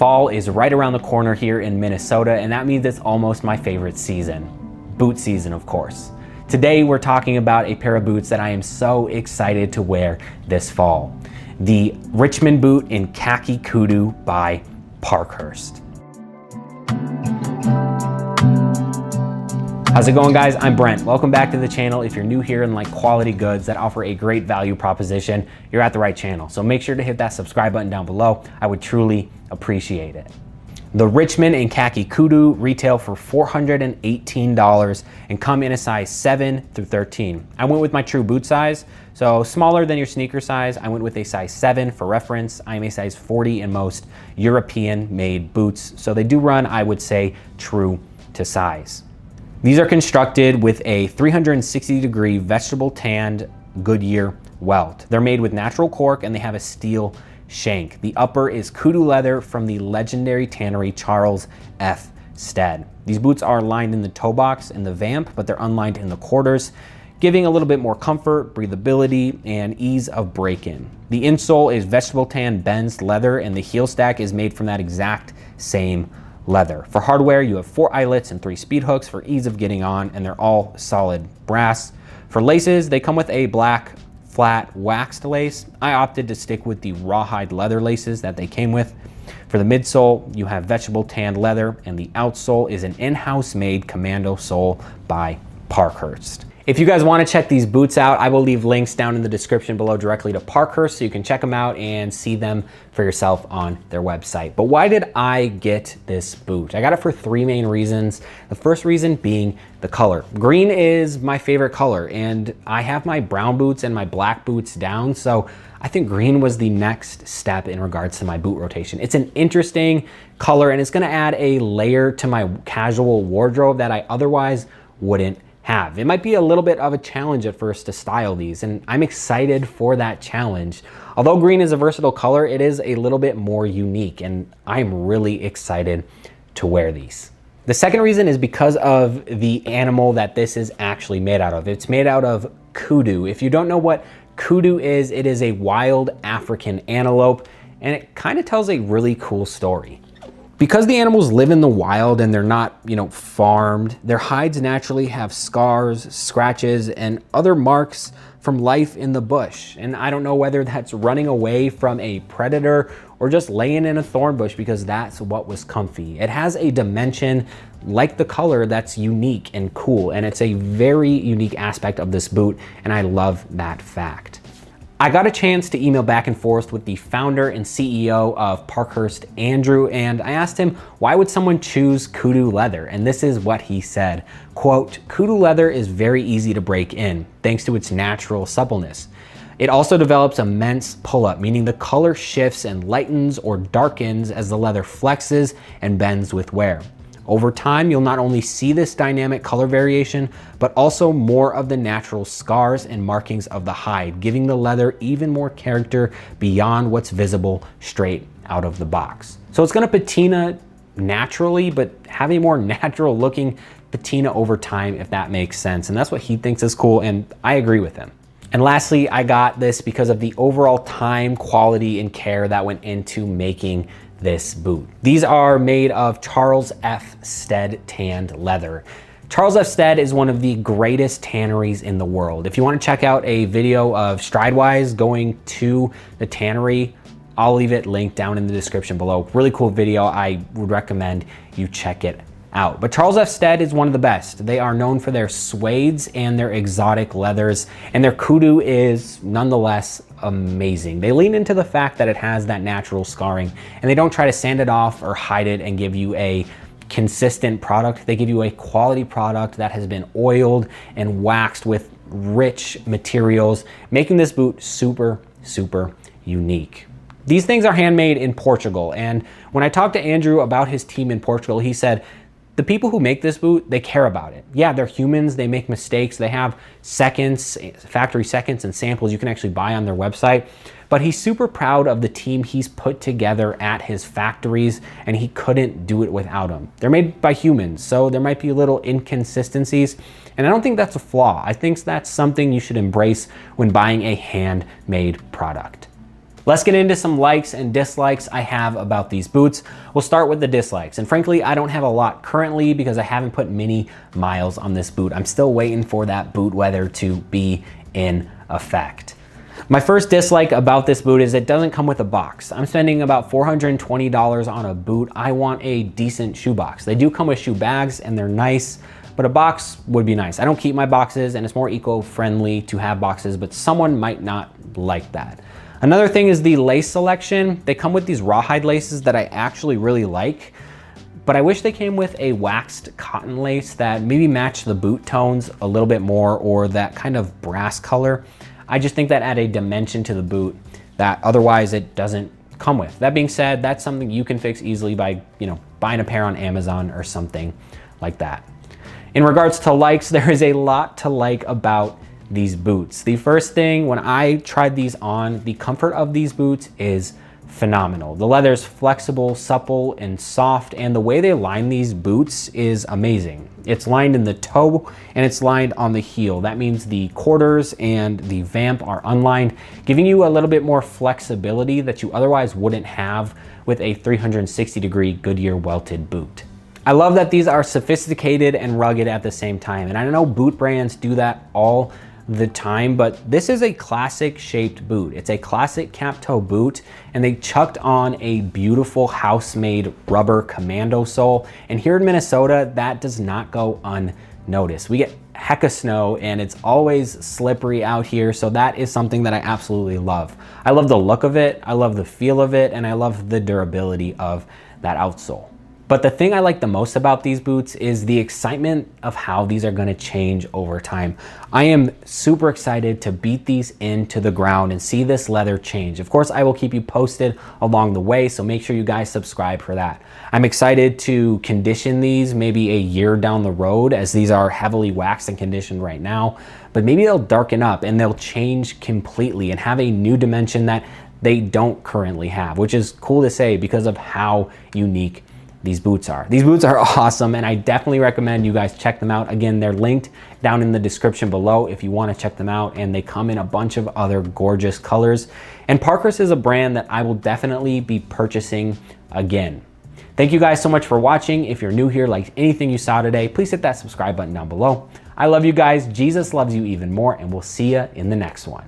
Fall is right around the corner here in Minnesota, and that means it's almost my favorite season. Boot season, of course. Today, we're talking about a pair of boots that I am so excited to wear this fall. The Richmond Boot in Khaki Kudu by Parkhurst. How's it going, guys? I'm Brent. Welcome back to the channel. If you're new here and like quality goods that offer a great value proposition, you're at the right channel. So make sure to hit that subscribe button down below. I would truly appreciate it. The Richmond in Khaki Kudu retail for $418 and come in a size 7 through 13. I went with my true boot size, so smaller than your sneaker size. I went with a size 7 for reference. I'm a size 40 in most European made boots, so they do run, I would say, true to size. These are constructed with a 360-degree vegetable tanned Goodyear Welt. They're made with natural cork and they have a steel shank. The upper is kudu leather from the legendary tannery Charles F. Stead. These boots are lined in the toe box and the vamp, but they're unlined in the quarters, giving a little bit more comfort, breathability, and ease of break-in. The insole is vegetable tan Ben's leather and the heel stack is made from that exact same leather. For hardware, you have 4 eyelets and 3 speed hooks for ease of getting on, and they're all solid brass. For laces, they come with a black flat waxed lace. I opted to stick with the rawhide leather laces that they came with. For the midsole, you have vegetable tanned leather, and the outsole is an in-house made commando sole by Parkhurst. If you guys want to check these boots out, I will leave links down in the description below directly to Parkhurst so you can check them out and see them for yourself on their website. But why did I get this boot? I got it for 3 main reasons. The first reason being the color. Green is my favorite color, and I have my brown boots and my black boots down, so I think green was the next step in regards to my boot rotation. It's an interesting color, and it's going to add a layer to my casual wardrobe that I otherwise wouldn't have. It might be a little bit of a challenge at first to style these, and I'm excited for that challenge. Although green is a versatile color, it is a little bit more unique, and I'm really excited to wear these. The second reason is because of the animal that this is actually made out of. It's made out of kudu. If you don't know what kudu is, it is a wild African antelope, and it kind of tells a really cool story. Because the animals live in the wild and they're not, farmed, their hides naturally have scars, scratches, and other marks from life in the bush. And I don't know whether that's running away from a predator or just laying in a thorn bush because that's what was comfy. It has a dimension like the color that's unique and cool, and it's a very unique aspect of this boot, and I love that fact. I got a chance to email back and forth with the founder and CEO of Parkhurst, Andrew, and I asked him, why would someone choose kudu leather? And this is what he said, quote, "Kudu leather is very easy to break in, thanks to its natural suppleness. It also develops immense pull-up, meaning the color shifts and lightens or darkens as the leather flexes and bends with wear. Over time, you'll not only see this dynamic color variation, but also more of the natural scars and markings of the hide, giving the leather even more character beyond what's visible straight out of the box. So it's gonna patina naturally, but have a more natural looking patina over time, if that makes sense. And that's what he thinks is cool, and I agree with him. And lastly, I got this because of the overall time, quality, and care that went into making this boot. These are made of Charles F. Stead tanned leather. Charles F. Stead is one of the greatest tanneries in the world. If you want to check out a video of Stridewise going to the tannery, I'll leave it linked down in the description below. Really cool video. I would recommend you check it out. But Charles F. Stead is one of the best. They are known for their suedes and their exotic leathers, and their kudu is nonetheless amazing. They lean into the fact that it has that natural scarring, and they don't try to sand it off or hide it and give you a consistent product. They give you a quality product that has been oiled and waxed with rich materials, making this boot super, super unique. These things are handmade in Portugal, and when I talked to Andrew about his team in Portugal, he said, the people who make this boot, they care about it. Yeah, they're humans, they make mistakes, they have seconds, factory seconds and samples you can actually buy on their website, but he's super proud of the team he's put together at his factories, and he couldn't do it without them. They're made by humans, so there might be little inconsistencies, and I don't think that's a flaw. I think that's something you should embrace when buying a handmade product. Let's get into some likes and dislikes I have about these boots. We'll start with the dislikes. And frankly, I don't have a lot currently because I haven't put many miles on this boot. I'm still waiting for that boot weather to be in effect. My first dislike about this boot is it doesn't come with a box. I'm spending about $420 on a boot. I want a decent shoe box. They do come with shoe bags and they're nice, but a box would be nice. I don't keep my boxes and it's more eco-friendly to have boxes, but someone might not like that. Another thing is the lace selection. They come with these rawhide laces that I actually really like, but I wish they came with a waxed cotton lace that maybe matched the boot tones a little bit more, or that kind of brass color. I just think that add a dimension to the boot that otherwise it doesn't come with. That being said, that's something you can fix easily by, buying a pair on Amazon or something like that. In regards to likes, there is a lot to like about these boots. The first thing, when I tried these on, the comfort of these boots is phenomenal. The leather is flexible, supple, and soft, and the way they line these boots is amazing. It's lined in the toe and it's lined on the heel. That means the quarters and the vamp are unlined, giving you a little bit more flexibility that you otherwise wouldn't have with a 360-degree Goodyear welted boot. I love that these are sophisticated and rugged at the same time. And I know boot brands do that all the time, but this is a classic shaped boot. It's a classic cap toe boot, and they chucked on a beautiful house-made rubber commando sole. And here in Minnesota, that does not go unnoticed. We get heck of snow and it's always slippery out here. So that is something that I absolutely love. I love the look of it. I love the feel of it. And I love the durability of that outsole. But the thing I like the most about these boots is the excitement of how these are gonna change over time. I am super excited to beat these into the ground and see this leather change. Of course, I will keep you posted along the way, so make sure you guys subscribe for that. I'm excited to condition these maybe a year down the road, as these are heavily waxed and conditioned right now, but maybe they'll darken up and they'll change completely and have a new dimension that they don't currently have, which is cool to say because of how unique these boots are. These boots are awesome, and I definitely recommend you guys check them out. Again, they're linked down in the description below if you want to check them out, and they come in a bunch of other gorgeous colors. And Parkhurst is a brand that I will definitely be purchasing again. Thank you guys so much for watching. If you're new here, like anything you saw today, please hit that subscribe button down below. I love you guys. Jesus loves you even more, and we'll see you in the next one.